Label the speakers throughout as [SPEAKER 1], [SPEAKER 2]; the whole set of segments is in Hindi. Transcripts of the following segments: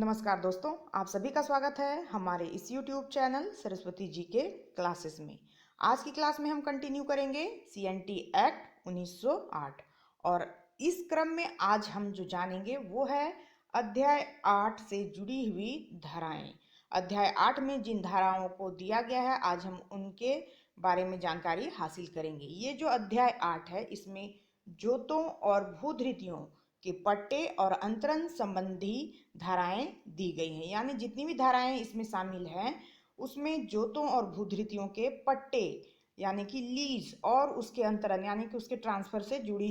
[SPEAKER 1] नमस्कार दोस्तों, आप सभी का स्वागत है हमारे इस YouTube चैनल सरस्वती जी के क्लासेस में। आज की क्लास में हम कंटिन्यू करेंगे CNT एक्ट 1908 और इस क्रम में आज हम जो जानेंगे वो है अध्याय 8 से जुड़ी हुई धाराएं। अध्याय 8 में जिन धाराओं को दिया गया है आज हम उनके बारे में जानकारी हासिल करेंगे। ये जो अध्याय 8 है इसमें जोतों और भूधृतियों के पट्टे और अंतरण संबंधी धाराएं दी गई हैं। यानी जितनी भी धाराएं इसमें शामिल हैं उसमें जोतों और भूधृतियों के पट्टे यानी कि लीज और उसके अंतरण यानी कि उसके ट्रांसफर से जुड़े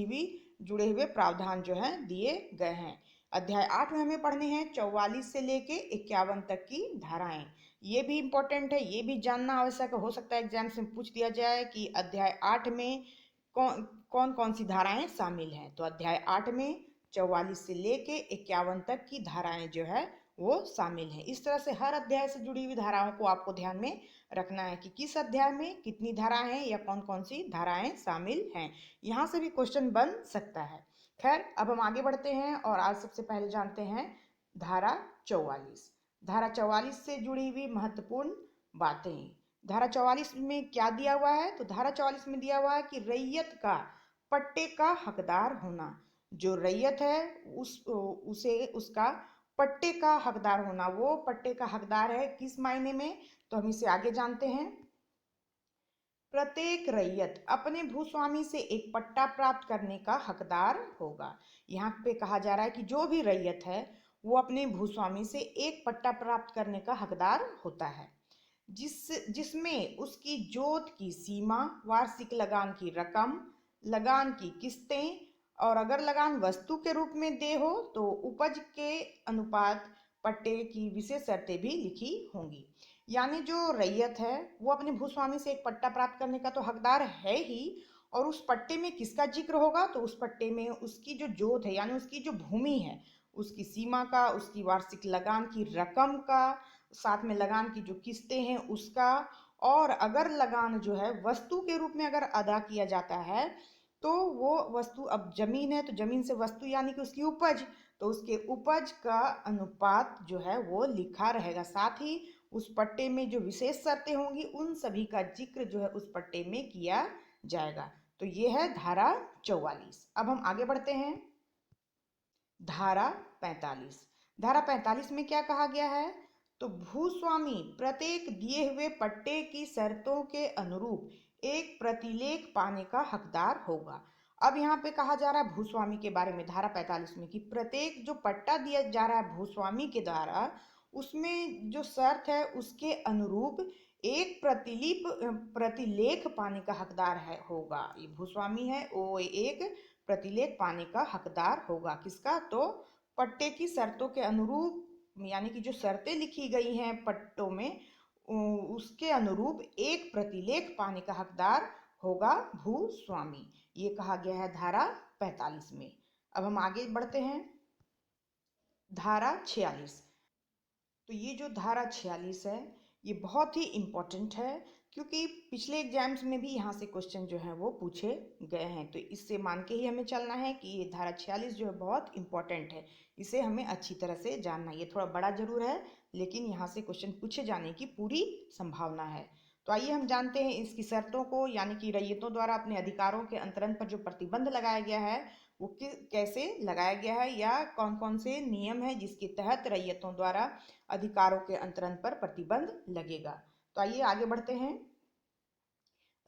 [SPEAKER 1] हुए प्रावधान जो हैं दिए गए हैं। अध्याय 8 में हमें पढ़ने हैं 44 से लेके 51 तक की धाराएं। ये भी इम्पोर्टेंट है, ये भी जानना आवश्यक हो सकता है एग्जाम से पूछ दिया जाए कि अध्याय 8 में कौन कौन सी धाराएं शामिल हैं। तो अध्याय 8 में 44 से लेके 51 तक की धाराएं जो है वो शामिल है। इस तरह से हर अध्याय से जुड़ी हुई धाराओं को आपको ध्यान में रखना है कि किस अध्याय में कितनी धाराएं हैं या कौन कौन सी धाराएं शामिल हैं। यहाँ से भी क्वेश्चन बन सकता है। खैर, अब हम आगे बढ़ते हैं और आज सबसे पहले जानते हैं धारा 44। धारा 44 से जुड़ी हुई महत्वपूर्ण बातें। धारा 44 में क्या दिया हुआ है? तो धारा 44 में दिया हुआ है कि रैयत का पट्टे का हकदार होना। जो रैयत है उसे उसका पट्टे का हकदार होना। वो पट्टे का हकदार है किस मायने में? तो हम इसे आगे जानते हैं। प्रत्येक रैयत अपने भूस्वामी से एक पट्टा प्राप्त करने का हकदार होगा। यहाँ पे कहा जा रहा है कि जो भी रैयत है वो अपने भूस्वामी से एक पट्टा प्राप्त करने का हकदार होता है जिसमें उसकी जोत की सीमा, वार्षिक लगान की रकम, लगान की किस्तें और अगर लगान वस्तु के रूप में दे हो तो उपज के अनुपात पट्टे की विशेष शर्तें भी लिखी होंगी। यानी जो रैयत है वो अपने भूस्वामी से एक पट्टा प्राप्त करने का तो हकदार है ही, और उस पट्टे में किसका जिक्र होगा? तो उस पट्टे में उसकी जो जोत है यानी उसकी जो भूमि है उसकी सीमा का, उसकी वार्षिक लगान की रकम का, साथ में लगान की जो किस्तें हैं उसका, और अगर लगान जो है वस्तु के रूप में अगर अदा किया जाता है तो वो वस्तु, अब जमीन है तो जमीन से वस्तु यानी कि उसकी उपज, तो उसके उपज का अनुपात जो है वो लिखा रहेगा। साथ ही उस पट्टे में जो विशेष शर्तें होंगी उन सभी का जिक्र जो है उस पट्टे में किया जाएगा। तो ये है धारा 44। अब हम आगे बढ़ते हैं धारा 45। धारा 45 में क्या कहा गया है? तो भूस्वामी प्रत्येक दिए हुए पट्टे की शर्तों के अनुरूप एक प्रतिलेख पाने का हकदार होगा। अब यहाँ पे कहा जा रहा है भूस्वामी के बारे में धारा 45 में कि प्रत्येक जो पट्टा दिया जा रहा है भूस्वामी के द्वारा उसमें जो शर्त है उसके अनुरूप एक प्रतिलेख पाने का हकदार है होगा। ये भूस्वामी है वो एक प्रतिलेख पाने का हकदार होगा। किसका? तो पट्टे की शर्तों के अनुरूप, यानी कि जो शर्तें लिखी गई हैं पट्टों में उसके अनुरूप एक प्रतिलेख पाने का हकदार होगा भूस्वामी। ये कहा गया है धारा 45 में। अब हम आगे बढ़ते हैं धारा 46। तो ये जो धारा 46 है ये बहुत ही इम्पोर्टेंट है क्योंकि पिछले एग्जाम्स में भी यहाँ से क्वेश्चन जो है वो पूछे गए हैं। तो इससे मान के ही हमें चलना है कि ये धारा 46 जो है बहुत इम्पोर्टेंट है, इसे हमें अच्छी तरह से जानना। ये थोड़ा बड़ा जरूर है लेकिन यहाँ से क्वेश्चन पूछे जाने की पूरी संभावना है। तो आइए हम जानते हैं इसकी शर्तों को, यानी कि रैयतों द्वारा अपने अधिकारों के अंतरण पर जो प्रतिबंध लगाया गया है वो कैसे लगाया गया है या कौन कौन से नियम है जिसके तहत रैयतों द्वारा अधिकारों के अंतरण पर प्रतिबंध लगेगा। तो आइए आगे बढ़ते हैं।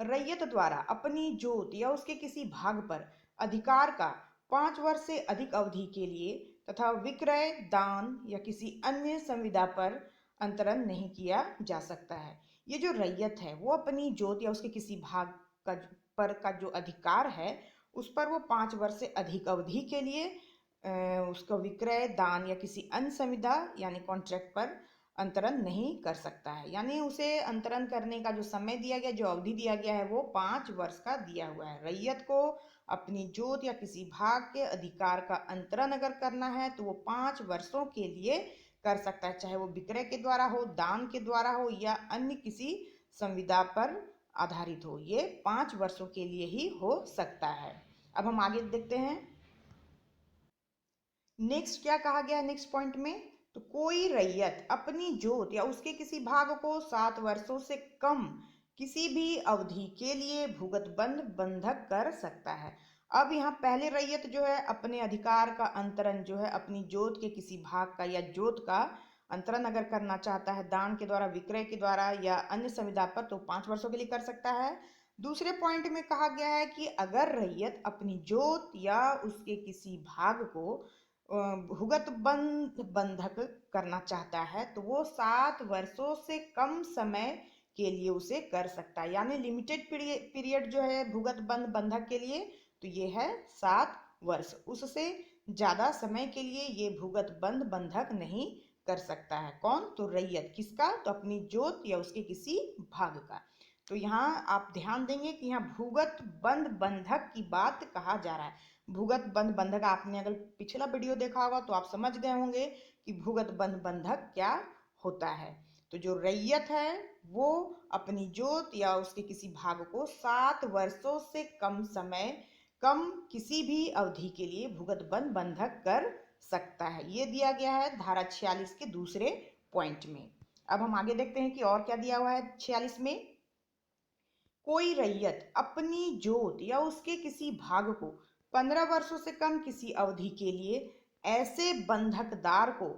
[SPEAKER 1] रैयत द्वारा अपनी जोत या उसके किसी भाग पर अधिकार का 5 वर्ष से अधिक अवधि के लिए तथा विक्रय, दान या किसी अन्य संविदा पर अंतरण नहीं किया जा सकता है। ये जो रैयत है वो अपनी जोत या उसके किसी भाग का जो अधिकार है उस पर वो 5 वर्ष से अधिक अवधि के लिए उसका विक्रय, दान या किसी अन्य संविदा यानी कॉन्ट्रैक्ट पर अंतरण नहीं कर सकता है। यानी उसे अंतरण करने का जो समय दिया गया, जो अवधि दिया गया है वो 5 वर्ष का दिया हुआ है। रैयत को अपनी जोत या किसी भाग के अधिकार का अंतरण अगर करना है तो वो 5 वर्षों के लिए कर सकता है, चाहे वो विक्रय के द्वारा हो, दान के द्वारा हो या अन्य किसी संविदा पर आधारित हो। ये 5 वर्षों के लिए ही हो सकता है। अब हम आगे देखते हैं नेक्स्ट क्या कहा गया है नेक्स्ट पॉइंट में। तो कोई रैयत अपनी जोत या उसके किसी भाग को 7 वर्षों से कम किसी भी अवधि के लिए भूगतबंध बंधक कर सकता है। अब यहाँ पहले रैयत जो है अपने अधिकार का अंतरण जो है अपनी जोत के किसी भाग का या जोत का अंतरण अगर करना चाहता है दान के द्वारा, विक्रय के द्वारा या अन्य संविदा पर, तो 5 वर्षों के लिए कर सकता है। दूसरे पॉइंट में कहा गया है कि अगर रैयत अपनी जोत या उसके किसी भाग को भुगत बंधक करना चाहता है तो वो 7 वर्षों से कम समय के लिए उसे कर सकता है। यानी लिमिटेड पीरियड जो है भुगत बंधक के लिए, तो ये है 7 वर्ष। उससे ज्यादा समय के लिए ये भुगत बंधक नहीं कर सकता है। कौन? तो रैयत। किसका? तो अपनी जोत या उसके किसी भाग का। तो यहाँ आप ध्यान देंगे कि यहाँ भूगत बंधक की बात कहा जा रहा है। भूगत बंधक, आपने अगर पिछला वीडियो देखा होगा तो आप समझ गए होंगे कि भूगत बंधक क्या होता है। तो जो रैयत है वो अपनी जोत या उसके किसी भाग को 7 वर्षों से कम समय, कम किसी भी अवधि के लिए भूगत बंधक कर सकता है। ये दिया गया है धारा 46 के दूसरे पॉइंट में। अब हम आगे देखते हैं कि और क्या दिया हुआ है 46 में। कोई रैयत अपनी जोत या उसके किसी भाग को 15 वर्षों से कम किसी अवधि के लिए ऐसे बंधकदार को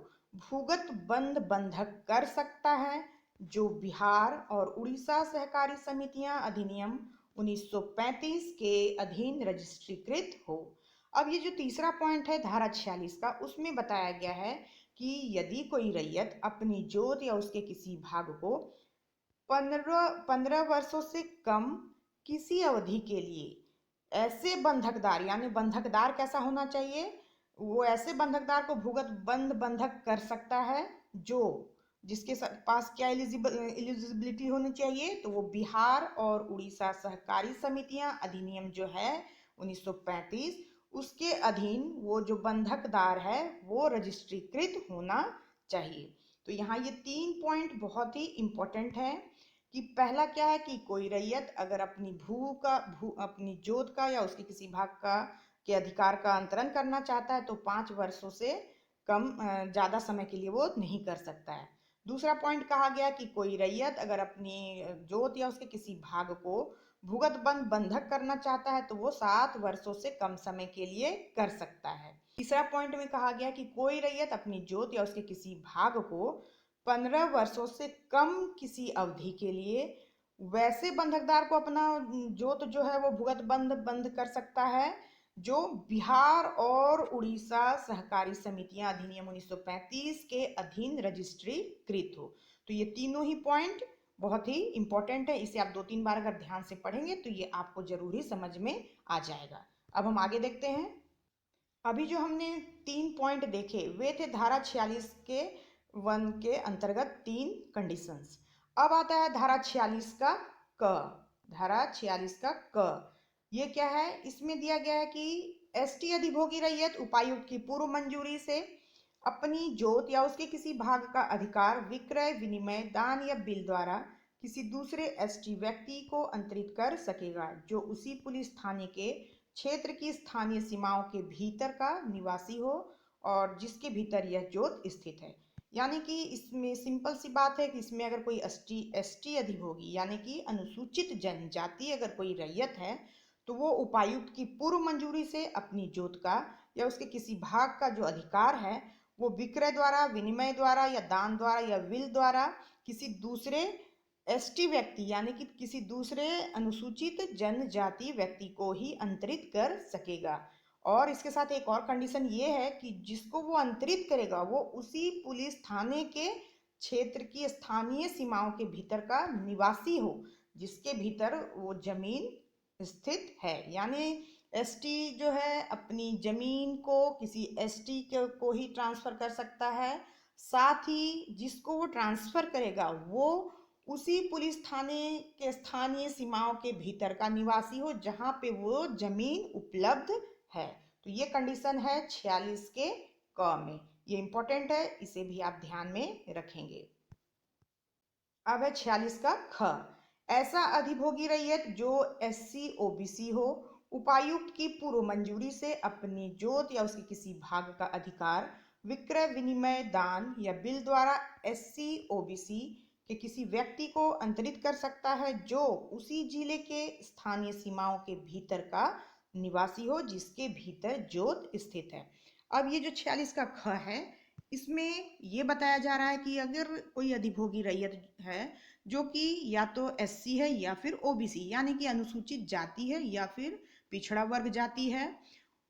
[SPEAKER 1] भूगत बंधक कर सकता है जो बिहार और उड़ीसा सहकारी समितियां अधिनियम 1935 के अधीन रजिस्ट्रीकृत हो। अब ये जो तीसरा पॉइंट है धारा 46 का, उसमें बताया गया है कि यदि कोई रैयत अपनी जोत या उसके किसी भाग को 15 वर्षों से कम किसी अवधि के लिए ऐसे बंधकदार, यानी बंधकदार कैसा होना चाहिए? वो ऐसे बंधकदार को भुगत बंधक कर सकता है जो जिसके पास क्या एलिजिबिलिटी होनी चाहिए? तो वो बिहार और उड़ीसा सहकारी समितियां अधिनियम जो है 1935 उसके अधीन वो जो बंधकदार है वो रजिस्ट्रीकृत होना चाहिए। तो यहाँ ये 3 पॉइंट बहुत ही इंपॉर्टेंट है कि पहला क्या है कि कोई रैयत अगर अपनी जोत का या उसके किसी भाग का के अधिकार का अंतरण करना चाहता है तो 5 वर्षों से कम ज्यादा समय के लिए वो नहीं कर सकता है। दूसरा पॉइंट कहा गया कि कोई रैयत अगर अपनी जोत या उसके किसी भाग को भूगत बंधक करना चाहता है तो वो 7 वर्षों से कम समय के लिए कर सकता है। तीसरा पॉइंट में कहा गया कि कोई रैयत अपनी जोत या उसके किसी भाग को 15 वर्षों से कम किसी अवधि के लिए वैसे बंधकदार को अपना जोत जो है वो भुगत बंद कर सकता है जो बिहार और उड़ीसा सहकारी समितियां अधिनियम 1935 के अधीन रजिस्ट्री कृत हो। तो ये तीनों ही पॉइंट बहुत ही इंपॉर्टेंट है। इसे आप 2-3 बार अगर ध्यान से पढ़ेंगे तो ये आपको जरूर ही समझ में आ जाएगा। अब हम आगे देखते हैं। अभी जो हमने 3 पॉइंट देखे वे थे धारा 46 के 1 के अंतर्गत 3 कंडीशंस। अब आता है धारा 46 का क। धारा 46 का क ये क्या है? इसमें दिया गया है कि एसटी अधिभोगी रैयत उपायुक्त की पूर्व मंजूरी से अपनी जोत या उसके किसी भाग का अधिकार विक्रय, विनिमय, दान या बिल द्वारा किसी दूसरे एसटी व्यक्ति को अंतरित कर सकेगा जो उसी पुलिस थाने के क्षेत्र की स्थानीय सीमाओं के भीतर का निवासी हो और जिसके भीतर यह जोत स्थित है। यानी कि इसमें सिंपल सी बात है कि इसमें अगर कोई एसटी अधिभोगी यानी कि अनुसूचित जनजाति अगर कोई रैयत है तो वो उपायुक्त की पूर्व मंजूरी से अपनी जोत का या उसके किसी भाग का जो अधिकार है वो विक्रय द्वारा, विनिमय द्वारा या दान द्वारा या विल द्वारा किसी दूसरे एसटी व्यक्ति यानी कि किसी दूसरे अनुसूचित जनजाति व्यक्ति को ही अंतरित कर सकेगा। और इसके साथ एक और कंडीशन ये है कि जिसको वो अंतरित करेगा वो उसी पुलिस थाने के क्षेत्र की स्थानीय सीमाओं के भीतर का निवासी हो जिसके भीतर वो जमीन स्थित है। यानी एसटी जो है अपनी जमीन को किसी एसटी को ही ट्रांसफर कर सकता है, साथ ही जिसको वो ट्रांसफर करेगा वो उसी पुलिस थाने के स्थानीय सीमाओं के भीतर का निवासी हो जहां पे वो जमीन उपलब्ध है। तो ये कंडीशन है 46 के क में। ये इंपॉर्टेंट है, इसे भी आप ध्यान में रखेंगे। अब है 46 का ख। ऐसा अधिभोगी रैयत जो एससी ओबीसी हो उपायुक्त की पूर्व मंजूरी से अपनी जोत या उसके किसी भाग का अधिकार विक्रय विनिमय दान या बिल द्वारा एससी ओबीसी के किसी व्यक्ति को अंतरित कर सकता है जो उसी जिले के स्थानीय सीमाओं के भीतर का निवासी हो जिसके भीतर जोत स्थित है। अब ये जो 46 का ख है, इसमें ये बताया जा रहा है कि अगर कोई अधिभोगी रैयत है जो कि या तो एससी है या फिर ओबीसी यानी कि अनुसूचित जाति है या फिर पिछड़ा वर्ग जाति है,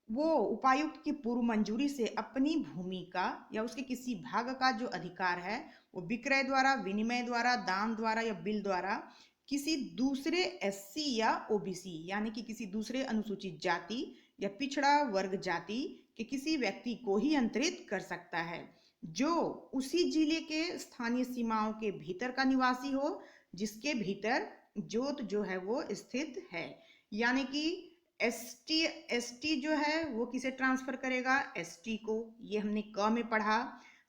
[SPEAKER 1] वो उपायुक्त की पूर्व मंजूरी से अपनी भूमि का या उसके किसी भाग का जो अधिकार है वो विक्रय द्वारा, विनिमय द्वारा, दान द्वारा या बिल द्वारा किसी दूसरे एससी या ओबीसी यानी कि किसी दूसरे अनुसूचित जाति या पिछड़ा वर्ग जाति के किसी व्यक्ति को ही अंतरित कर सकता है जो उसी जिले के स्थानीय सीमाओं के भीतर का निवासी हो जिसके भीतर जोत जो है वो स्थित है। यानी कि एसटी जो है वो किसे ट्रांसफर करेगा, एसटी को। ये हमने क में पढ़ा।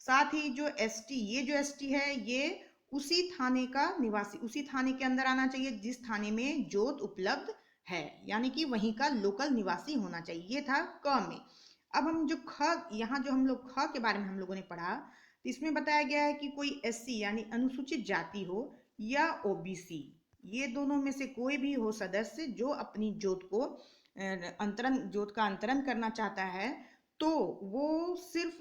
[SPEAKER 1] साथ ही जो एसटी है ये उसी थाने का निवासी, उसी थाने के अंदर आना चाहिए जिस थाने में जोत उपलब्ध है, यानी कि वहीं का लोकल निवासी होना चाहिए। ये था क में। अब हम जो ख, यहाँ जो हम लोग ख के बारे में हम लोगों ने पढ़ा, तो इसमें बताया गया है कि कोई एससी यानी अनुसूचित जाति हो या ओबीसी, ये दोनों में से कोई भी हो सदस्य जो अपनी जोत को जोत का अंतरण करना चाहता है तो वो सिर्फ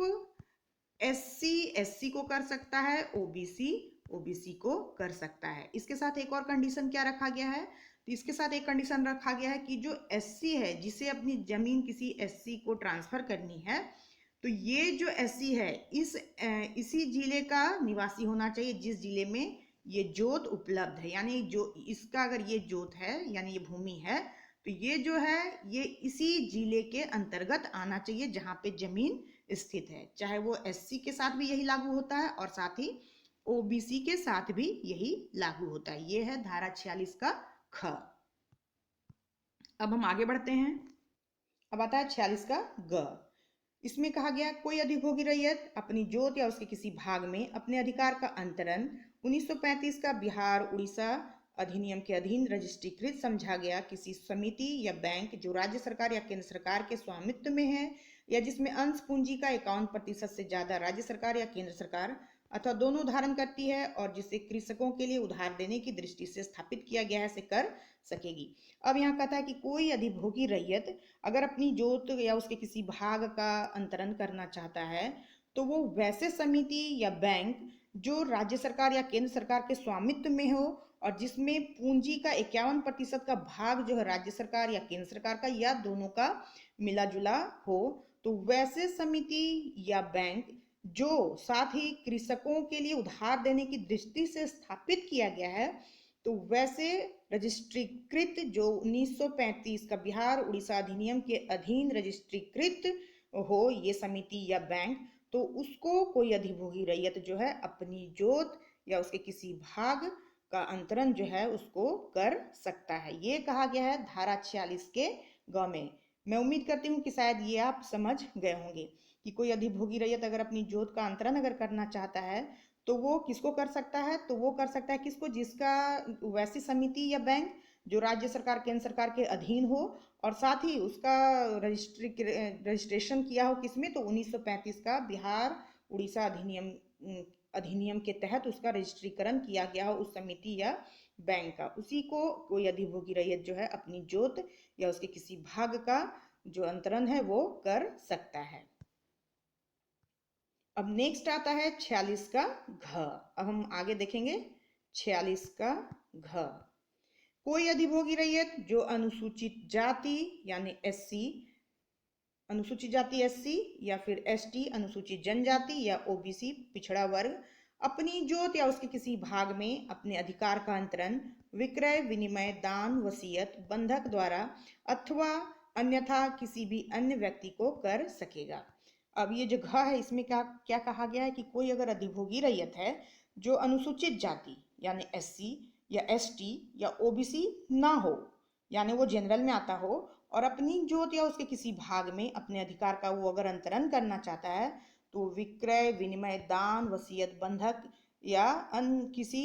[SPEAKER 1] एससी को कर सकता है, ओबीसी को कर सकता है। इसके साथ एक और कंडीशन क्या रखा गया है, तो इसके साथ एक कंडीशन रखा गया है कि जो एससी है जिसे अपनी जमीन किसी एससी को ट्रांसफर करनी है, तो ये जो एससी है इसी जिले का निवासी होना चाहिए जिस जिले में ये जोत उपलब्ध है। यानी जो इसका अगर ये जोत है यानी ये भूमि है तो ये जो है ये इसी जिले के अंतर्गत आना चाहिए जहां पे जमीन स्थित है। चाहे वो एससी के साथ भी यही लागू होता है और साथ ही ओबीसी के साथ भी यही लागू होता है। ये है धारा 46 का ख। अब हम आगे बढ़ते हैं। अब आता है 46 का ग। इसमें कहा गया कोई अधिभोगी रैयत अपनी जोत या उसके किसी भाग में अपने अधिकार का अंतरण 1935 का बिहार उड़ीसा अधिनियम के अधीन रजिस्ट्रीकृत समझा गया किसी समिति या बैंक जो राज्य सरकार या केंद्र सरकार के स्वामित्व में है या जिसमें अंश पूंजी का 51% से ज्यादा राज्य सरकार या केंद्र सरकार अथवा दोनों धारण करती है और जिसे कृषकों के लिए उधार देने की दृष्टि से स्थापित किया गया है से कर सकेगी। अब यहाँ कहता है कि कोई अधिभोगी रैयत अगर अपनी जोत या उसके किसी भाग का अंतरण करना चाहता है तो वो वैसे समिति या बैंक जो राज्य सरकार या केंद्र सरकार के स्वामित्व में हो और जिसमें पूंजी का 51% का भाग जो है राज्य सरकार या केंद्र सरकार का या दोनों का मिला जुला हो, तो वैसे समिति या बैंक जो साथ ही कृषकों के लिए उधार देने की दृष्टि से स्थापित किया गया है, तो वैसे रजिस्ट्रीकृत जो 1935 का बिहार उड़ीसा अधिनियम के अधीन रजिस्ट्रीकृत हो ये समिति या बैंक, तो उसको कोई अधिभोगी रैयत जो है अपनी जोत या उसके किसी भाग का अंतरण जो है उसको कर सकता है। ये कहा गया है धारा 46 के ग में। मैं उम्मीद करती हूँ कि शायद ये आप समझ गए होंगे कि कोई अधिभोगी रैयत अगर अपनी जोत का अंतरण अगर करना चाहता है तो वो किसको कर सकता है, तो वो कर सकता है किसको, जिसका वैसी समिति या बैंक जो राज्य सरकार केंद्र सरकार के अधीन हो और साथ ही उसका रजिस्ट्रेशन किया हो किसमें, तो 1935 का बिहार उड़ीसा अधिनियम के तहत उसका रजिस्ट्रीकरण किया गया हो उस समिति या बैंक का, उसी को कोई अधिभोगी रैयत जो है अपनी जोत या उसके किसी भाग का जो अंतरण है वो कर सकता है। अब नेक्स्ट आता है 46 का घ। अब हम आगे देखेंगे 46 का घ। कोई अधिभोगी रैयत जो अनुसूचित जाति यानी एससी, अनुसूचित जाति एससी या फिर एसटी अनुसूचित जनजाति या ओबीसी पिछड़ा वर्ग अपनी जोत या उसके किसी भाग में अपने अधिकार का अंतरण विक्रय विनिमय दान वसीयत बंधक द्वारा अथवा अन्यथा किसी भी अन्य व्यक्ति को कर सकेगा। अब ये जो घ है इसमें क्या क्या कहा गया है कि कोई अगर अधिभोगी रैयत है जो अनुसूचित जाति यानी एससी या एसटी या ओबीसी ना हो, यानी वो जनरल में आता हो और अपनी जोत या उसके किसी भाग में अपने अधिकार का वो अगर अंतरण करना चाहता है तो विक्रय विनिमय दान वसीयत बंधक या अन्य किसी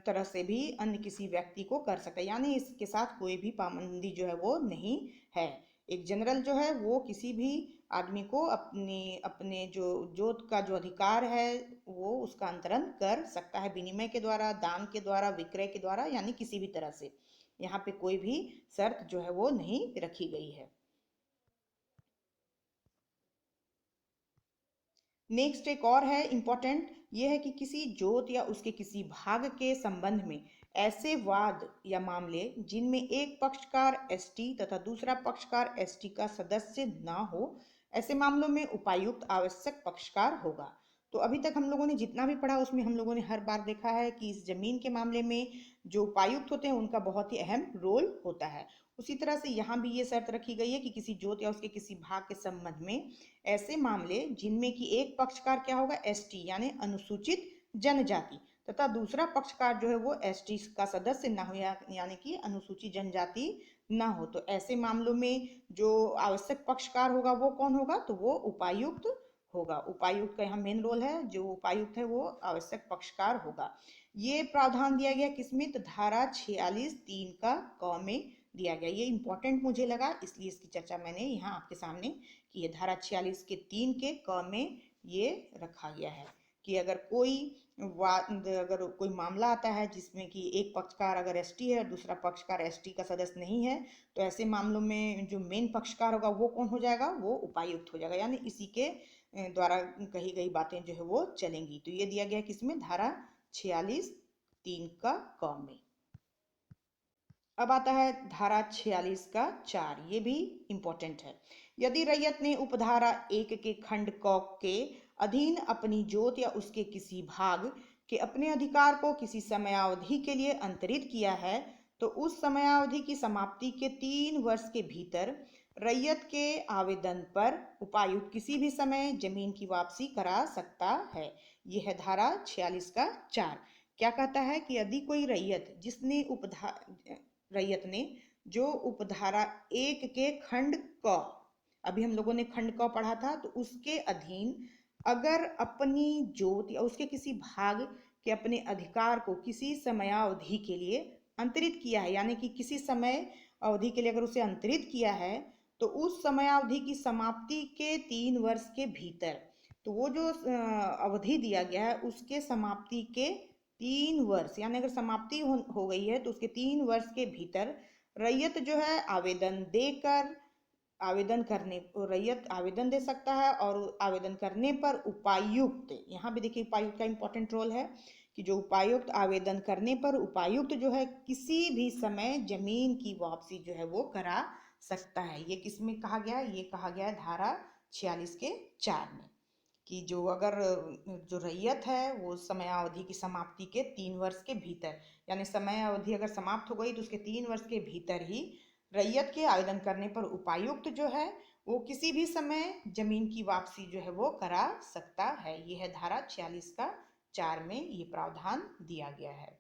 [SPEAKER 1] तरह से भी अन्य किसी व्यक्ति को कर सकता है, यानी इसके साथ कोई भी पाबंदी जो है वो नहीं है। एक जनरल जो है वो किसी भी आदमी को अपने अपने जो जोत का जो अधिकार है वो उसका अंतरण कर सकता है, विनिमय के द्वारा, दान के द्वारा, विक्रय के द्वारा, यानी किसी भी तरह से। यहाँ पे कोई भी शर्त जो है वो नहीं रखी गई है। नेक्स्ट एक और है इम्पोर्टेंट, ये है कि किसी जोत या उसके किसी भाग के संबंध में ऐसे वाद या मामले जिनमें एक पक्षकार एसटी तथा दूसरा पक्षकार एसटी का सदस्य ना हो, ऐसे मामलों में उपायुक्त आवश्यक पक्षकार होगा। तो अभी तक हम लोगों ने जितना भी पढ़ा उसमें हम लोगों ने हर बार देखा है कि इस जमीन के मामले में जो उपायुक्त होते हैं उनका बहुत ही अहम रोल होता है। उसी तरह से यहाँ भी ये शर्त रखी गई है कि किसी जोत या उसके किसी भाग के संबंध में ऐसे मामले जिनमें कि एक पक्षकार क्या होगा, एसटी यानी अनुसूचित जनजाति, तथा दूसरा पक्षकार जो है वो एसटी का सदस्य ना हो, यानी कि अनुसूचित जनजाति ना हो, तो ऐसे मामलों में जो आवश्यक पक्षकार होगा वो कौन होगा, तो वो उपायुक्त होगा। उपायुक्त का यहाँ मेन रोल है, जो उपायुक्त है वो आवश्यक पक्षकार होगा। ये प्रावधान दिया गया किसमें, तो धारा 46(3) का क में दिया गया। ये इंपॉर्टेंट मुझे लगा इसलिए इसकी चर्चा मैंने यहाँ आपके सामने की है। धारा 46 के 3 के क में ये रखा गया है कि अगर कोई मामला आता है जिसमें कि एक पक्षकार अगर एसटी है और दूसरा पक्षकार एसटी का सदस्य नहीं है, तो ऐसे मामलों में जो मेन पक्षकार होगा वो कौन हो जाएगा, वो उपायुक्त हो जाएगा, यानी इसी के द्वारा कही गई बातें जो है वो चलेंगी। तो ये दिया गया किसमें, धारा 46(3) का क में। अब आता है धारा 46 का 4, ये भी इंपॉर्टेंट है। यदि रैयत ने उपधारा 1 के खंड क के अधीन अपनी जोत या उसके किसी भाग के अपने अधिकार को किसी समयावधि के लिए अंतरित किया है, तो उस समयावधि की समाप्ति के 3 वर्ष के भीतर रैयत के आवेदन पर उपायुक्त किसी भी समय जमीन की वापसी करा सकता है। यह है धारा 46 का 4। क्या कहता है कि यदि कोई रैयत ने जो उपधारा 1 के खंड क, अभी हम लोगों ने खंड क पढ़ा था, तो उसके अधीन अगर अपनी जोत या उसके किसी भाग के अपने अधिकार को किसी समयावधि के लिए अंतरित किया है, यानी कि किसी समय अवधि के लिए अगर उसे अंतरित किया है, तो उस समयावधि की समाप्ति के 3 वर्ष के भीतर, तो वो जो अवधि दिया गया है उसके समाप्ति के 3 वर्ष, यानी अगर समाप्ति हो गई है तो उसके 3 वर्ष के भीतर रैयत जो है रैयत आवेदन दे सकता है, और आवेदन करने पर उपायुक्त, यहाँ भी देखिए उपायुक्त का इंपॉर्टेंट रोल है कि जो उपायुक्त आवेदन करने पर उपायुक्त जो है किसी भी समय जमीन की वापसी जो है वो करा सकता है। ये किस में कहा गया है, ये कहा गया है धारा 46 के 4 में, कि जो रैयत है वो समयावधि की समाप्ति के 3 वर्ष के भीतर, यानी समय अवधि अगर समाप्त हो गई तो उसके 3 वर्ष के भीतर ही रैयत के आवेदन करने पर उपायुक्त जो है वो किसी भी समय जमीन की वापसी जो है वो करा सकता है। ये है धारा 46 का 4 में ये प्रावधान दिया गया है।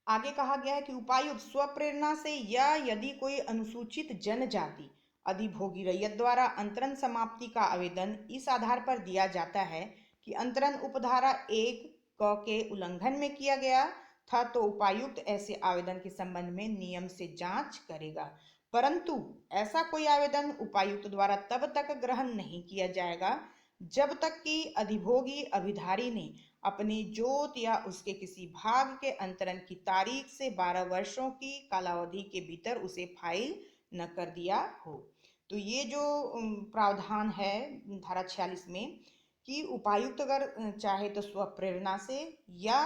[SPEAKER 1] आगे कहा गया है कि उपायुक्त स्वप्रेरणा से या यदि कोई अनुसूचित जनजाति अधिभोगी रैयत द्वारा अंतरण समाप्ति का आवेदन इस आधार पर दिया जाता है कि अंतरण उपधारा 1 क के उल्लंघन में किया गया था, तो उपायुक्त ऐसे आवेदन के संबंध में नियम से जांच करेगा, परंतु ऐसा कोई आवेदन उपायुक्त द्वारा तब तक ग्रहण नहीं किया जाएगा जब तक कि अधिभोगी अभिधारी ने अपनी जोत या उसके किसी भाग के अंतरण की तारीख से 12 वर्षों की कालावधि के भीतर उसे फाइल न कर दिया हो। तो ये जो प्रावधान है धारा 46 में कि उपायुक्त अगर चाहे तो स्वप्रेरणा से या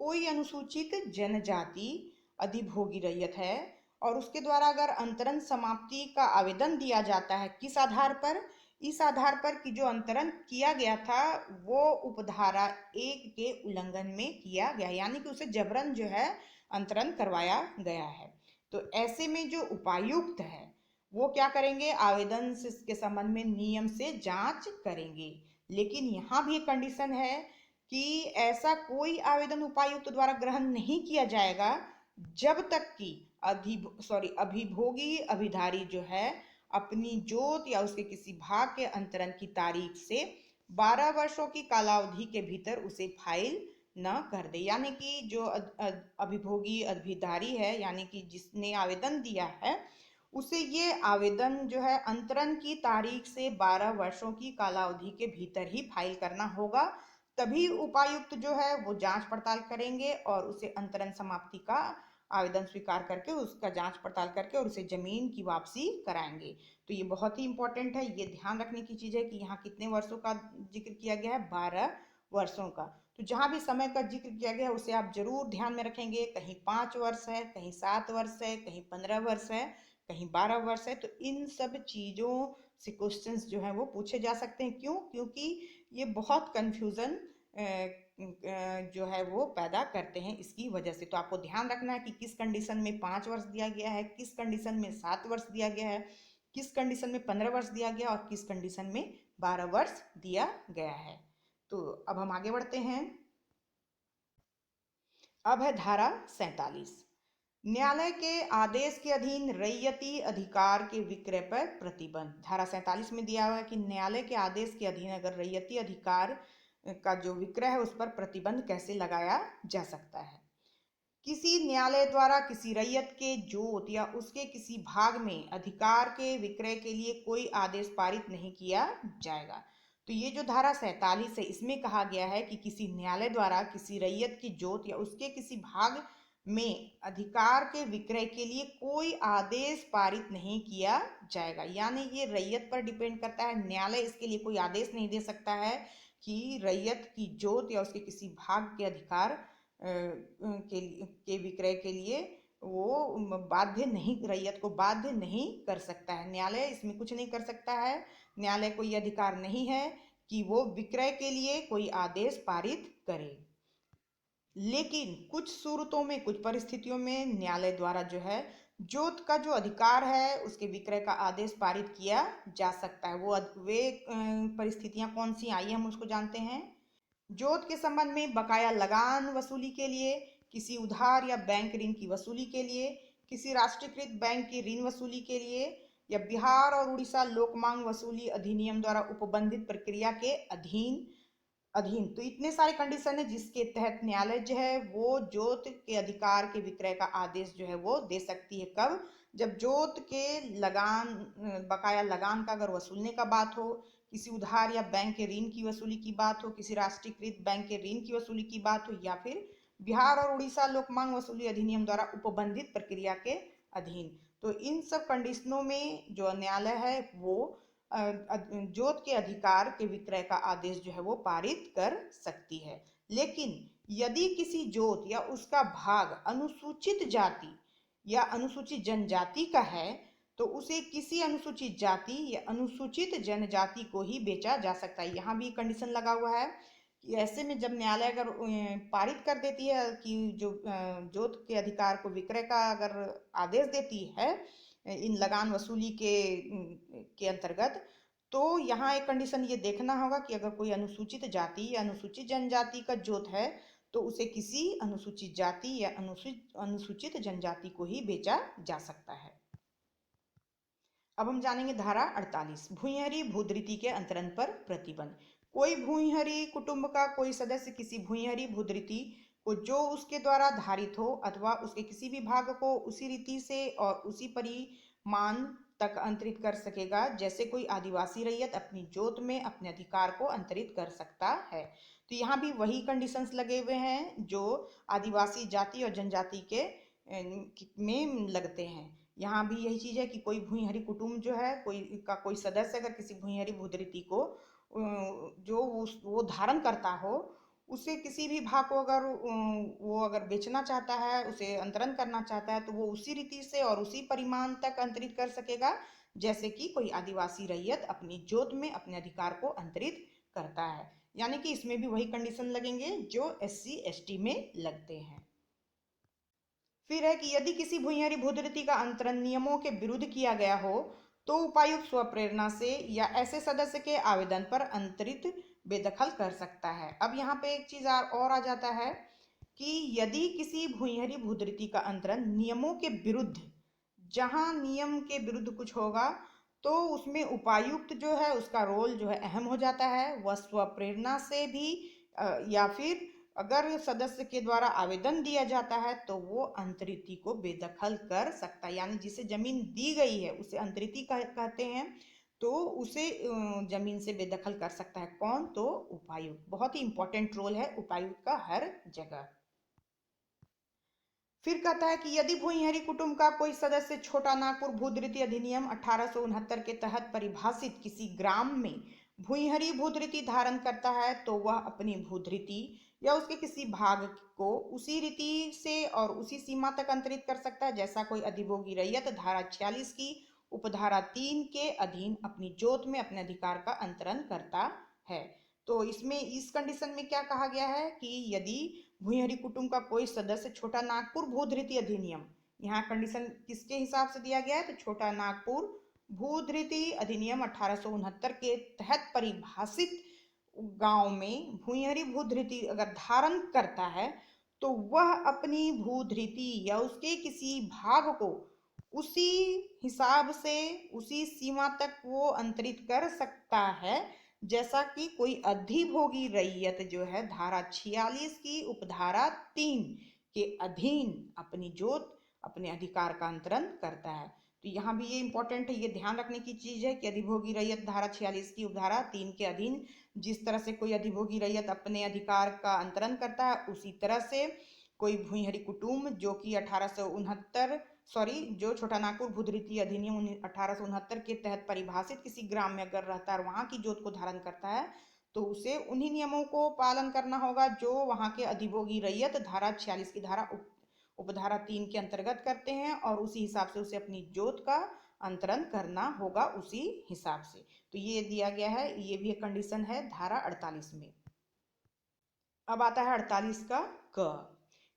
[SPEAKER 1] कोई अनुसूचित जनजाति अधिभोगी रैयत है और उसके द्वारा अगर अंतरण समाप्ति का आवेदन दिया जाता है, किस आधार पर, इस आधार पर कि जो अंतरण किया गया था वो उपधारा 1 के उल्लंघन में किया गया, यानी कि उसे जबरन जो है अंतरण करवाया गया है, तो ऐसे में जो उपायुक्त है वो क्या करेंगे, आवेदन के संबंध में नियम से जांच करेंगे। लेकिन यहाँ भी एक कंडीशन है कि ऐसा कोई आवेदन उपायुक्त द्वारा ग्रहण नहीं किया जाएगा जब तक कि अभिभोगी अभिधारी जो है अपनी जोत या उसके किसी भाग के अंतरण की तारीख से 12 वर्षों की कालावधि के भीतर उसे फाइल न कर दे, यानी कि जो अभिभोगी अभिधारी है, यानी कि जिसने आवेदन दिया है, उसे ये आवेदन जो है अंतरण की तारीख से 12 वर्षों की कालावधि के भीतर ही फाइल करना होगा। तभी उपायुक्त जो है वो जांच पड़ताल करेंगे और उसे अंतरण समाप्ति का आवेदन स्वीकार करके उसका जांच पड़ताल करके और उसे जमीन की वापसी कराएंगे। तो ये बहुत ही इंपॉर्टेंट है, ये ध्यान रखने की चीज है कि यहाँ कितने वर्षों का जिक्र किया गया है, 12 वर्षों का। तो जहां भी समय का जिक्र किया गया है उसे आप जरूर ध्यान में रखेंगे। कहीं 5 वर्ष है, कहीं 7 वर्ष है, कहीं 15 वर्ष है, कहीं 12 वर्ष है। तो इन सब चीजों से क्वेश्चंस जो है वो पूछे जा सकते हैं। क्यों? क्योंकि ये बहुत कंफ्यूजन जो है वो पैदा करते हैं इसकी वजह से। तो आपको ध्यान रखना है कि किस कंडीशन में 5 वर्ष दिया गया है, किस कंडीशन में 7 वर्ष दिया गया है, किस कंडीशन में 15 वर्ष दिया गया और किस कंडीशन में 12 वर्ष दिया गया है। तो अब हम आगे बढ़ते हैं। अब है धारा 47, न्यायालय के आदेश के अधीन रैयती अधिकार के विक्रय पर प्रतिबंध। धारा 47 में दिया हुआ है कि न्यायालय के आदेश के अधीन अगर रैयती अधिकार का जो विक्रय है उस पर प्रतिबंध कैसे लगाया जा सकता है। किसी न्यायालय द्वारा किसी रैयत के जोत या उसके किसी भाग में अधिकार के विक्रय के लिए कोई आदेश पारित नहीं किया जाएगा। तो ये जो धारा 47 है इसमें कहा गया है कि किसी न्यायालय द्वारा किसी रैयत की जोत या उसके किसी भाग में अधिकार के विक्रय के लिए कोई आदेश पारित नहीं किया जाएगा। यानी ये रैयत पर डिपेंड करता है, न्यायालय इसके लिए कोई आदेश नहीं दे सकता है कि रैयत की जोत या उसके किसी भाग के अधिकार के विक्रय के लिए वो बाध्य नहीं, रैयत को बाध्य नहीं कर सकता है। न्यायालय इसमें कुछ नहीं कर सकता है। न्यायालय को यह अधिकार नहीं है कि वो विक्रय के लिए कोई आदेश पारित करे। लेकिन कुछ सूरतों में, कुछ परिस्थितियों में न्यायालय द्वारा जो है जोत का जो अधिकार है उसके विक्रय का आदेश पारित किया जा सकता है। वो वे परिस्थितियां कौन सी आई हम उसको जानते हैं। जोत के संबंध में बकाया लगान वसूली के लिए, किसी उधार या बैंक ऋण की वसूली के लिए, किसी राष्ट्रीयकृत बैंक की ऋण वसूली के लिए या बिहार और उड़ीसा लोकमांग वसूली अधिनियम द्वारा उपबंधित प्रक्रिया के अधीन अधीन। तो इतने सारे कंडीशन है जिसके तहत न्यायालय जो है वो जोत के अधिकार के विक्रय का आदेश जो है वो दे सकती है। कब? जब जोत के लगान, बकाया लगान का अगर वसूलने का बात हो, किसी उधार या बैंक के ऋण की वसूली की बात हो, किसी राष्ट्रीयकृत बैंक के ऋण की वसूली की बात हो, या फिर बिहार और उड़ीसा लोकमांग वसूली अधिनियम द्वारा उपबंधित प्रक्रिया के अधीन। तो इन सब कंडीशनों में जो न्यायालय है वो जोत के अधिकार के विक्रय का आदेश जो है वो पारित कर सकती है। लेकिन यदि किसी जोत या उसका भाग अनुसूचित जाति या अनुसूचित जनजाति का है तो उसे किसी अनुसूचित जाति या अनुसूचित जनजाति को ही बेचा जा सकता है। यहाँ भी कंडीशन लगा हुआ है कि ऐसे में जब न्यायालय अगर पारित कर देती है कि जो जोत के अधिकार को विक्रय का अगर आदेश देती है इन लगान वसूली के अंतर्गत, तो यहाँ एक कंडीशन ये देखना होगा कि अगर कोई अनुसूचित जाति या अनुसूचित जनजाति का जोत है तो उसे किसी अनुसूचित जाति या अनुसूचित जनजाति को ही बेचा जा सकता है। अब हम जानेंगे धारा 48, भूइंहरी भूधृति के अंतरण पर प्रतिबंध। कोई भूइंहरी कुटुंब का कोई सदस्य किसी भूइंहरी भूधृति को जो उसके द्वारा धारित हो अथवा उसके किसी भी भाग को उसी रीति से और उसी परिमाण तक अंतरित कर सकेगा जैसे कोई आदिवासी रैयत अपनी जोत में अपने अधिकार को अंतरित कर सकता है। तो यहाँ भी वही कंडीशंस लगे हुए हैं जो आदिवासी जाति और जनजाति के में लगते हैं। यहाँ भी यही चीज है कि कोई भूइंहरी कुटुंब जो है, कोई सदस्य अगर किसी भूइंहरी भूधृति को जो वो धारण करता हो, उसे किसी भी भाग को अगर वो अगर बेचना चाहता है, उसे अंतरण करना चाहता है, तो वो उसी रीति से और उसी परिमाण तक अंतरित कर सकेगा जैसे कि कोई आदिवासी रैयत अपनी जोत में अपने अधिकार को अंतरित करता है। यानी कि इसमें भी वही कंडीशन लगेंगे जो SC ST में लगते हैं। फिर है कि यदि किसी भूइंहरी भूधृति का अंतरण नियमों के विरुद्ध किया गया हो तो उपायुक्त स्वप्रेरणा से या ऐसे सदस्य के आवेदन पर अंतरित बेदखल कर सकता है। अब यहाँ पे एक चीज और आ जाता है कि यदि किसी भूइंहरी भूधृति का अंतरण नियमों के विरुद्ध, जहां नियम के विरुद्ध कुछ होगा तो उसमें उपायुक्त जो है उसका रोल जो है अहम हो जाता है। वह स्वप्रेरणा से भी या फिर अगर सदस्य के द्वारा आवेदन दिया जाता है तो वो अंतरिति को बेदखल कर सकता है, यानी जिसे जमीन दी गई है उसे अंतरिति कहते हैं, तो उसे जमीन से बेदखल कर सकता है कौन? तो उपायुक्त। बहुत ही इंपॉर्टेंट रोल है उपायुक्त का हर जगह। फिर कहता है कि यदि भूईहरी कुटुंब का कोई सदस्य छोटा नागपुर भूधृति अधिनियम 1869 के तहत परिभाषित किसी ग्राम में भूईहरी भूधृति धारण करता है तो वह अपनी भूधृति या उसके किसी भाग को उसी रीति से और उसी सीमा तक अंतरित कर सकता है जैसा कोई अधिभोगी रैयत धारा 46 की उपधारा 3 के अधीन अपनी जोत में अपने अधिकार का अंतरण करता है। तो इसमें इस कंडीशन में क्या कहा गया है कि यदि भूईहरी कुटुंब का कोई सदस्य छोटा नागपुर भूधृति अधिनियम, यहाँ कंडीशन किसके हिसाब से दिया गया है? तो छोटा नागपुर भूधृति अधिनियम 1869 के तहत परिभाषित गांव में भूईहरी भूधृति अगर धारण करता है तो वह अपनी भूधृति या उसके किसी भाग को उसी हिसाब से उसी सीमा तक वो अंतरित कर सकता है जैसा कि कोई अधिभोगी रैयत जो है धारा 46 की उपधारा 3 के अधीन अपनी जोत अपने अधिकार का अंतरण करता है। तो यहाँ भी ये इंपॉर्टेंट है, ये ध्यान रखने की चीज है कि अधिभोगी रैयत धारा 46 की उपधारा 3 के अधीन जिस तरह से कोई अधिभोगी रैयत अपने अधिकार का अंतरण करता है उसी तरह से कोई भूईहरी कुटुंब जो कि 1869 जो छोटा नागपुर भूधृति अधिनियम 1869 के तहत परिभाषित किसी ग्राम में अगर रहता है और वहां की जोत को धारण करता है तो उसे उन्हीं नियमों को पालन करना होगा जो वहां के अधिभोगी रैयत धारा 46 की धारा उपधारा 3 के अंतर्गत करते हैं और उसी हिसाब से उसे अपनी जोत का अंतरण करना होगा उसी हिसाब से। तो ये दिया गया है, ये भी एक कंडीशन है धारा 48 में। अब आता है 48 का क।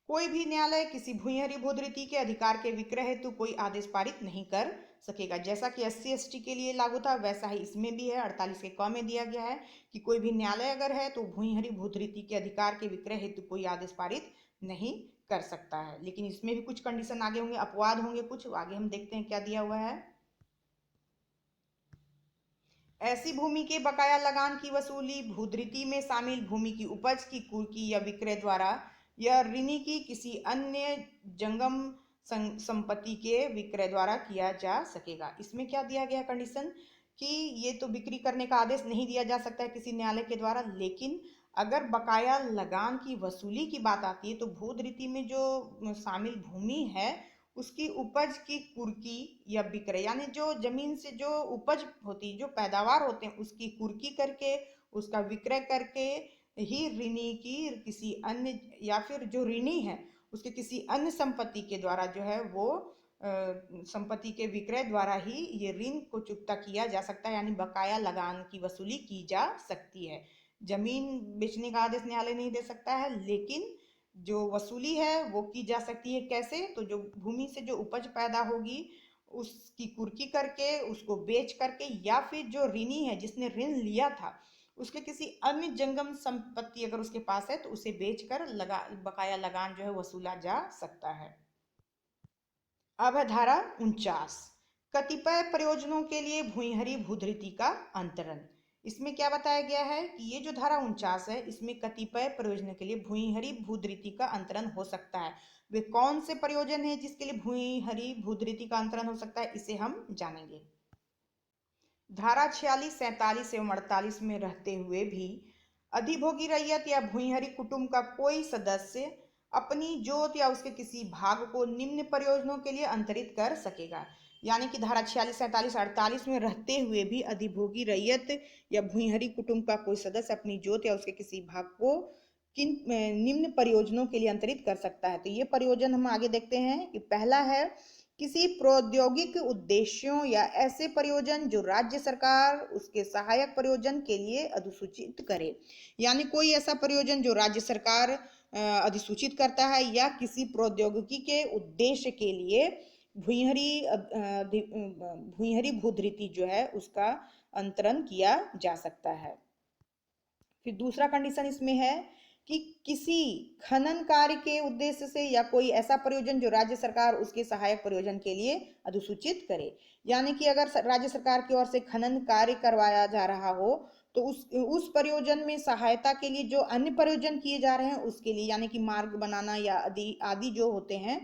[SPEAKER 1] कोई भी न्यायालय किसी भूईहरी भूधृति के अधिकार के विक्रय हेतु कोई आदेश पारित नहीं कर सकेगा। जैसा कि SC ST के लिए लागू था वैसा ही इसमें भी है। 48 के क में दिया गया है कि कोई भी न्यायालय अगर है तो भूईहरी भूधृति के अधिकार के विक्रय हेतु कोई आदेश पारित नहीं कर सकता है। लेकिन इसमें भी कुछ कंडीशन आगे होंगे, अपवाद होंगे कुछ, आगे हम देखते हैं क्या दिया हुआ है। ऐसी भूमि के बकाया लगान की वसूली भूधृति में शामिल भूमि की उपज की कुर्की या विक्रय द्वारा या ऋणी की किसी अन्य जंगम संपत्ति के विक्रय द्वारा किया जा सकेगा। इसमें क्या दिया गया कंडीशन कि ये तो बिक्री करने का आदेश नहीं दिया जा सकता है किसी न्यायालय के द्वारा, लेकिन अगर बकाया लगान की वसूली की बात आती है तो भूधृति में जो शामिल भूमि है उसकी उपज की कुर्की या विक्रय, यानी जो जमीन से जो उपज होती, जो पैदावार होते हैं उसकी कुर्की करके उसका विक्रय करके ही ऋणी की किसी अन्य या फिर जो ऋणी है उसके किसी अन्य संपत्ति के द्वारा जो है वो संपत्ति के विक्रय द्वारा ही ये ऋण को चुकता किया जा सकता है, यानी बकाया लगान की वसूली की जा सकती है। जमीन बेचने का आदेश न्यायालय नहीं दे सकता है, लेकिन जो वसूली है वो की जा सकती है। कैसे? तो जो भूमि से जो उपज पैदा होगी उसकी कुर्की करके उसको बेच करके या फिर जो ऋणी है जिसने ऋण लिया था उसके किसी अन्य जंगम संपत्ति अगर उसके पास है तो उसे बेचकर बकाया लगान जो है वसूला जा सकता है। अब है धारा 49, कतिपय प्रयोजनों के लिए भूईहरी भूधृति का अंतरण। इसमें क्या बताया गया है कि ये जो धारा 49 है इसमें कतिपय प्रयोजनों के लिए भूईहरी भूधृति का अंतरण हो सकता है। वे कौन से प्रयोजन है जिसके लिए भूईहरी भूधृति का अंतरण हो सकता है इसे हम जानेंगे। धारा 46, 47 एवं 48 में रहते हुए भी अधिभोगी रैयत या भूईहरी कुटुंब का कोई सदस्य अपनी जोत या उसके किसी भाग को निम्न प्रयोजनों के लिए अंतरित कर सकेगा। यानी कि धारा 46, 47, 48 में रहते हुए भी अधिभोगी रैयत या भूईहरी कुटुंब का कोई सदस्य अपनी जोत या उसके किसी भाग को किन निम्न प्रयोजनों के लिए अंतरित कर सकता है। तो ये प्रयोजन हम आगे देखते हैं कि पहला है किसी प्रौद्योगिक उद्देश्यों या ऐसे प्रयोजन जो राज्य सरकार उसके सहायक प्रयोजन के लिए अधिसूचित करे। यानी कोई ऐसा प्रयोजन जो राज्य सरकार अधिसूचित करता है या किसी प्रौद्योगिकी के उद्देश्य के लिए भूईहरी भूधृति जो है उसका अंतरण किया जा सकता है। फिर दूसरा कंडीशन इसमें है कि किसी खनन कार्य के उद्देश्य से या कोई ऐसा प्रयोजन जो राज्य सरकार उसके सहायक प्रयोजन के लिए अधिसूचित करे। यानी कि अगर राज्य सरकार की ओर से खनन कार्य करवाया जा रहा हो तो उस प्रयोजन में सहायता के लिए जो अन्य प्रयोजन किए जा रहे हैं उसके लिए, यानी कि मार्ग बनाना या आदि आदि जो होते हैं,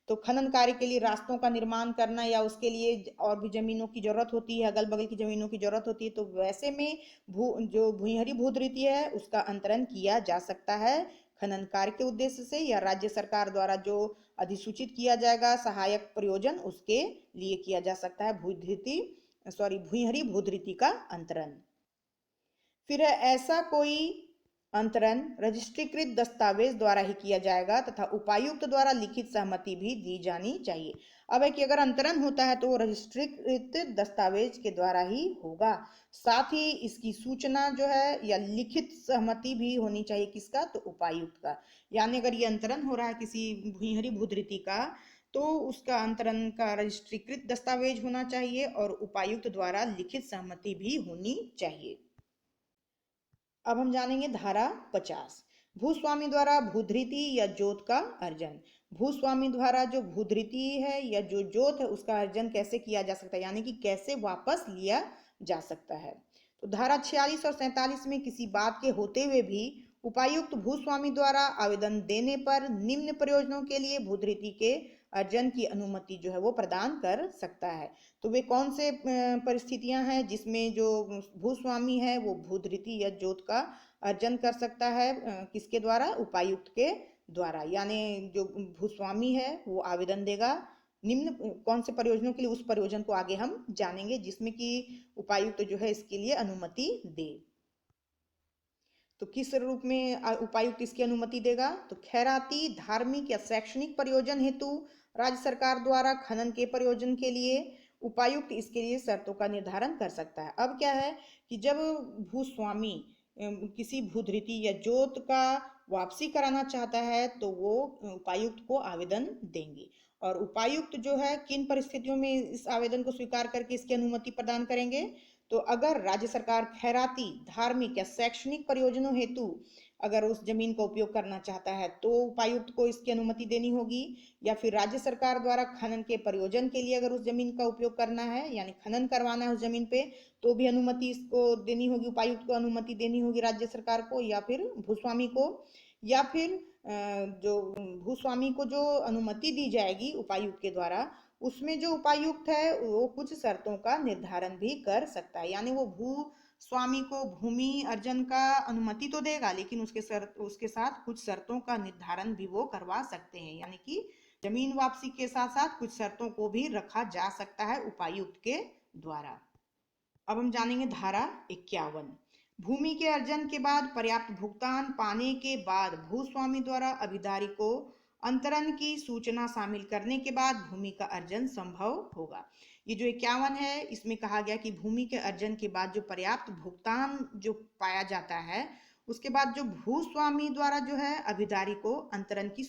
[SPEAKER 1] तो खनन कार्य के लिए रास्तों का निर्माण करना या उसके लिए और भी जमीनों की जरूरत होती है, अगल बगल की जमीनों की जरूरत होती है, तो वैसे में जो भूइंहरी भूधृति है उसका अंतरण किया जा सकता है खनन कार्य के उद्देश्य से, या राज्य सरकार द्वारा जो अधिसूचित किया जाएगा सहायक प्रयोजन उसके लिए किया जा सकता है भूइंहरी भूधृति का अंतरण। फिर है ऐसा कोई अंतरण रजिस्ट्रीकृत दस्तावेज द्वारा ही किया जाएगा तथा उपायुक्त द्वारा लिखित सहमति भी दी जानी चाहिए। अब है कि अगर अंतरण होता है तो वो रजिस्ट्रीकृत दस्तावेज के द्वारा ही होगा, साथ ही इसकी सूचना जो है या लिखित सहमति भी होनी चाहिए, किसका, तो उपायुक्त का। यानी अगर ये अंतरण हो रहा है किसी भूइंहरी भूधृति का, तो उसका अंतरण का रजिस्ट्रीकृत दस्तावेज होना चाहिए और उपायुक्त द्वारा लिखित सहमति भी होनी चाहिए। अब हम जानेंगे धारा 50, भूस्वामी द्वारा भूधृति या जोत का अर्जन। भूस्वामी द्वारा जो भूधृति है या जो जोत है उसका अर्जन कैसे किया जा सकता है, यानी कि कैसे वापस लिया जा सकता है। तो धारा 46 और 47 में किसी बात के होते हुए भी उपायुक्त भूस्वामी द्वारा आवेदन देने पर निम्न प्रयोजनों के लिए भूधृति के अर्जन की अनुमति जो है वो प्रदान कर सकता है। तो वे कौन से परिस्थितियां हैं जिसमें जो भूस्वामी है वो भूधृति या जोत का अर्जन कर सकता है, किसके द्वारा, उपायुक्त के द्वारा। यानी जो भूस्वामी है वो आवेदन देगा निम्न कौन से प्रयोजनों के लिए, उस प्रयोजन को आगे हम जानेंगे जिसमें कि उपायुक्त जो है इसके लिए अनुमति दे। तो किस रूप में उपायुक्त इसकी अनुमति देगा, तो खैराती धार्मिक या शैक्षणिक प्रयोजन हेतु राज्य सरकार द्वारा खनन के प्रयोजन के लिए उपायुक्त इसके लिए शर्तों का निर्धारण कर सकता है। अब क्या है कि जब भूस्वामी किसी भूधृति या जोत का वापसी कराना चाहता है तो वो उपायुक्त को आवेदन देंगे, और उपायुक्त जो है किन परिस्थितियों में इस आवेदन को स्वीकार करके इसकी अनुमति प्रदान करेंगे, तो अगर राज्य सरकार खैराती धार्मिक या शैक्षणिक प्रयोजनों हेतु अगर उस जमीन का उपयोग करना चाहता है तो उपायुक्त को इसकी अनुमति देनी होगी, या फिर राज्य सरकार द्वारा खनन के प्रयोजन के लिए अगर उस जमीन का उपयोग करना है यानी खनन करवाना है उस जमीन पे तो भी अनुमति इसको देनी होगी, उपायुक्त को अनुमति देनी होगी राज्य सरकार को या फिर भूस्वामी को। या फिर जो भूस्वामी को जो अनुमति दी जाएगी उपायुक्त के द्वारा उसमें जो उपायुक्त है वो कुछ शर्तों का निर्धारण भी कर सकता है, यानी वो भूस्वामी को भूमि अर्जन का अनुमति तो देगा लेकिन उसके साथ कुछ शर्तों का निर्धारण भी वो करवा सकते हैं, यानी कि जमीन वापसी के साथ साथ कुछ शर्तों को भी रखा जा सकता है उपायुक्त के द्वारा। अब हम जानेंगे धारा 51, भूमि के अर्जन के बाद पर्याप्त भुगतान पाने के बाद भूस्वामी द्वारा अभिदारी को अंतरण की सूचना शामिल करने के बाद भूमि का अर्जन संभव होगा। ये जो 51 है इसमें कहा गया कि भूमि के अर्जन के बाद जो पर्याप्त भुगतान जो पाया जाता है उसके बाद जो भूस्वामी द्वारा जो है अभिदारी को अंतरण की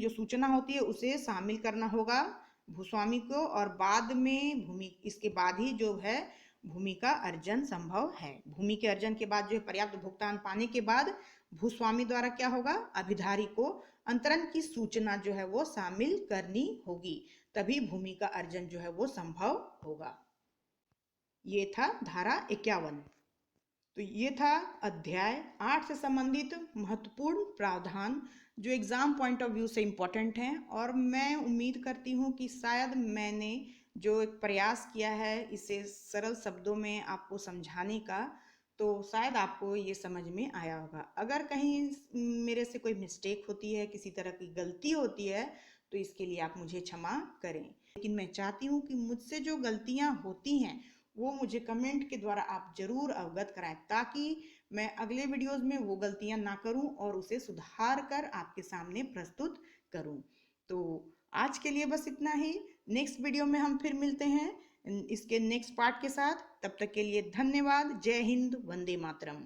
[SPEAKER 1] जो सूचना होती है उसे शामिल करना होगा भूस्वामी को, और बाद में भूमि इसके बाद ही जो है भूमि का अर्जन संभव है। भूमि के अर्जन के बाद जो है पर्याप्त भुगतान पाने के बाद भूस्वामी द्वारा क्या होगा, अभिधारी को अंतरण की सूचना जो है वो शामिल करनी होगी, तभी भूमि का अर्जन जो है वो संभव होगा। ये था धारा 51। तो ये था अध्याय 8 से संबंधित महत्वपूर्ण प्रावधान जो एग्जाम पॉइंट ऑफ व्यू से इम्पोर्टेंट हैं, और मैं उम्मीद करती हूँ कि शायद मैंने जो एक प्रयास किया है इसे सरल शब्दों में आपको समझाने का, तो शायद आपको ये समझ में आया होगा। अगर कहीं मेरे से कोई मिस्टेक होती है, किसी तरह की गलती होती है, तो इसके लिए आप मुझे क्षमा करें, लेकिन मैं चाहती हूँ कि मुझसे जो गलतियाँ होती हैं वो मुझे कमेंट के द्वारा आप जरूर अवगत कराएं, ताकि मैं अगले वीडियोस में वो गलतियां ना करूं और उसे सुधार कर आपके सामने प्रस्तुत करूं। तो आज के लिए बस इतना ही, नेक्स्ट वीडियो में हम फिर मिलते हैं इसके नेक्स्ट पार्ट के साथ। तब तक के लिए धन्यवाद। जय हिंद, वंदे मातरम।